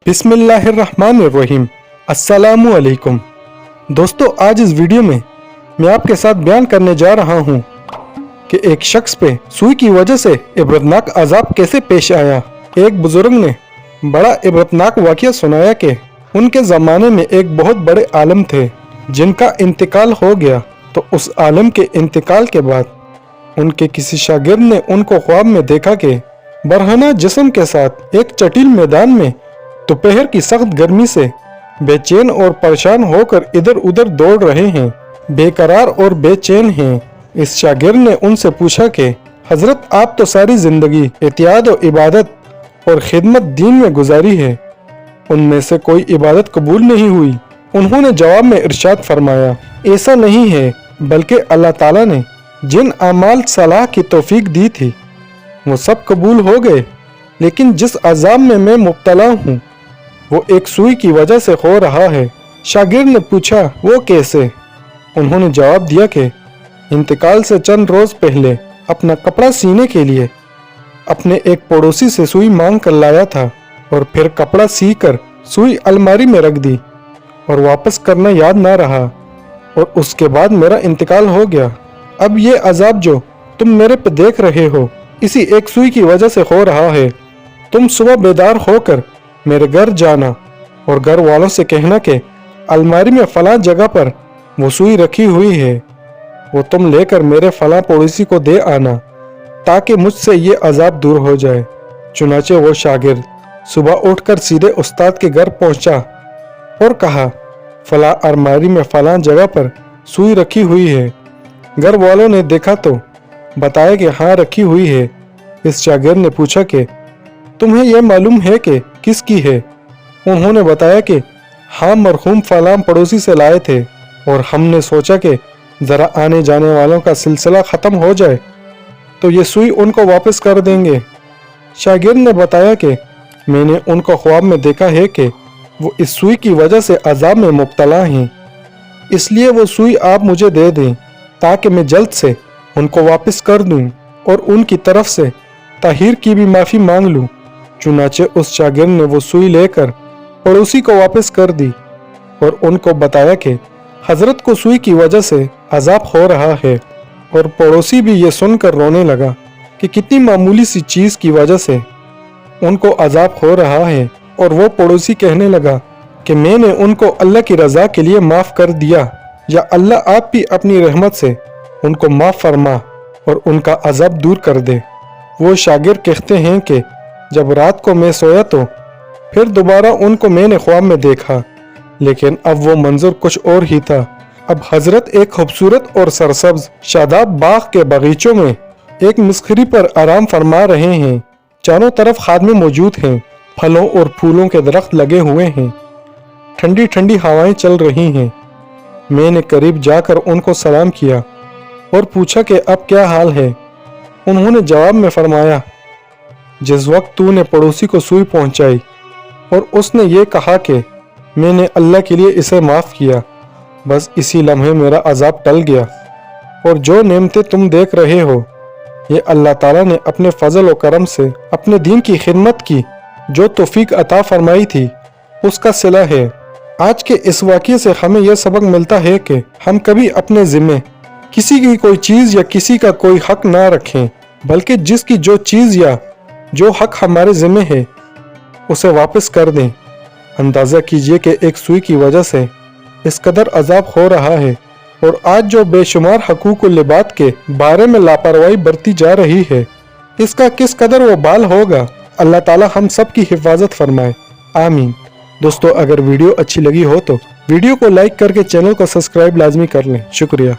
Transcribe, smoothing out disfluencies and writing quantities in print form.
बिस्मिल्लाहिर्रहमानिर्रहीम। अस्सलामु अलैकुम। दोस्तों, आज इस वीडियो में मैं आपके साथ बयान करने जा रहा हूँ कि एक शख्स पे सुई की वजह से इबरतनाक अजाब कैसे पेश आया। एक बुजुर्ग ने बड़ा इबरतनाक वाक़या सुनाया कि उनके ज़माने में एक बहुत बड़े आलिम थे जिनका इंतकाल हो गया। तो उस आलिम के इंतकाल के बाद उनके किसी शागिर्द ने उनको ख्वाब में देखा कि बरहना जिस्म के साथ एक चटील मैदान में दोपहर की सख्त गर्मी से बेचैन और परेशान होकर इधर उधर दौड़ रहे हैं, बेकरार और बेचैन हैं। इस शागिर्द ने उनसे पूछा कि हजरत, आप तो सारी जिंदगी एहतियात और इबादत और खिदमत दीन में गुजारी है, उनमें से कोई इबादत कबूल नहीं हुई। उन्होंने जवाब में इरशाद फरमाया, ऐसा नहीं है, बल्कि अल्लाह ताला ने जिन अमाल सलाह की तौफीक दी थी वो सब कबूल हो गए, लेकिन जिस अजाब में मैं मुब्तला हूँ वो एक सुई की वजह से हो रहा है। शागिर्द ने पूछा, वो कैसे? उन्होंने जवाब दिया कि इंतकाल से चंद रोज पहले अपना कपड़ा सीने के लिए अपने एक पड़ोसी से सुई मांग कर लाया था और फिर कपड़ा सी कर सुई अलमारी में रख दी और वापस करना याद ना रहा और उसके बाद मेरा इंतकाल हो गया। अब ये अजाब जो तुम मेरे पे देख रहे हो इसी एक सुई की वजह से हो रहा है। तुम सुबह बेदार होकर मेरे घर जाना और घर वालों से कहना कि अलमारी में फलां जगह पर वो सुई रखी हुई है, वो तुम लेकर मेरे फलां पड़ोसी को दे आना ताकि मुझसे ये अजाब दूर हो जाए। चुनाचे वो शागिर्द सुबह उठकर सीधे उस्ताद के घर पहुंचा और कहा, फलां अलमारी में फलां जगह पर सुई रखी हुई है। घर वालों ने देखा तो बताया कि हाँ, रखी हुई है। इस शागिर्द ने पूछा कि तुम्हें यह मालूम है कि किसकी है? उन्होंने बताया कि हाँ, मरहूम फलां पड़ोसी से लाए थे और हमने सोचा कि ज़रा आने जाने वालों का सिलसिला ख़त्म हो जाए तो ये सुई उनको वापस कर देंगे। शागिर्द ने बताया कि मैंने उनको ख्वाब में देखा है कि वो इस सुई की वजह से अजाब में मुब्तला हैं, इसलिए वो सुई आप मुझे दे दें ताकि मैं जल्द से उनको वापस कर दूं और उनकी तरफ से ताहिर की भी माफ़ी मांग लूं। चुनाचे उस शागिर्द ने वो सुई लेकर पड़ोसी को वापस कर दी और उनको बताया कि हजरत को सुई की वजह से अजाब हो रहा है। और पड़ोसी भी ये सुनकर रोने लगा कि कितनी मामूली सी चीज़ की वजह से उनको अजाब हो रहा है। और वो पड़ोसी कहने लगा कि मैंने उनको अल्लाह की रज़ा के लिए माफ़ कर दिया, या अल्लाह आप भी अपनी रहमत से उनको माफ़ फरमा और उनका अजाब दूर कर दे। वो शागिर्द कहते हैं कि जब रात को मैं सोया तो फिर दोबारा उनको मैंने ख्वाब में देखा, लेकिन अब वो मंजर कुछ और ही था। अब हजरत एक खूबसूरत और सरसब्ज शादाब बाग के बगीचों में एक मिस्खरी पर आराम फरमा रहे हैं। चारों तरफ खादमे मौजूद हैं, फलों और फूलों के दरख्त लगे हुए हैं, ठंडी ठंडी हवाएं चल रही हैं। मैंने करीब जाकर उनको सलाम किया और पूछा कि अब क्या हाल है? उन्होंने जवाब में फरमाया, जिस वक्त तूने पड़ोसी को सुई पहुंचाई और उसने ये कहा कि मैंने अल्लाह के लिए इसे माफ़ किया, बस इसी लम्हे मेरा अजाब टल गया। और जो नेमतें तुम देख रहे हो ये अल्लाह ताला ने अपने फजल और करम से अपने दीन की खिदमत की जो तौफीक अता फरमाई थी उसका सिला है। आज के इस वाक़ये से हमें यह सबक मिलता है कि हम कभी अपने ज़िम्मे किसी की कोई चीज़ या किसी का कोई हक ना रखें, बल्कि जिसकी जो चीज़ या जो हक हमारे ज़िम्मे है उसे वापस कर दें। अंदाज़ा कीजिए कि एक सुई की वजह से इस कदर अजाब हो रहा है और आज जो बेशुमार हकूक़ लिबाद के बारे में लापरवाही बरती जा रही है इसका किस कदर वो बाल होगा। अल्लाह ताला हम सब की हिफाजत फरमाए, आमीन। दोस्तों, अगर वीडियो अच्छी लगी हो तो वीडियो को लाइक करके चैनल को सब्सक्राइब लाजमी कर लें। शुक्रिया।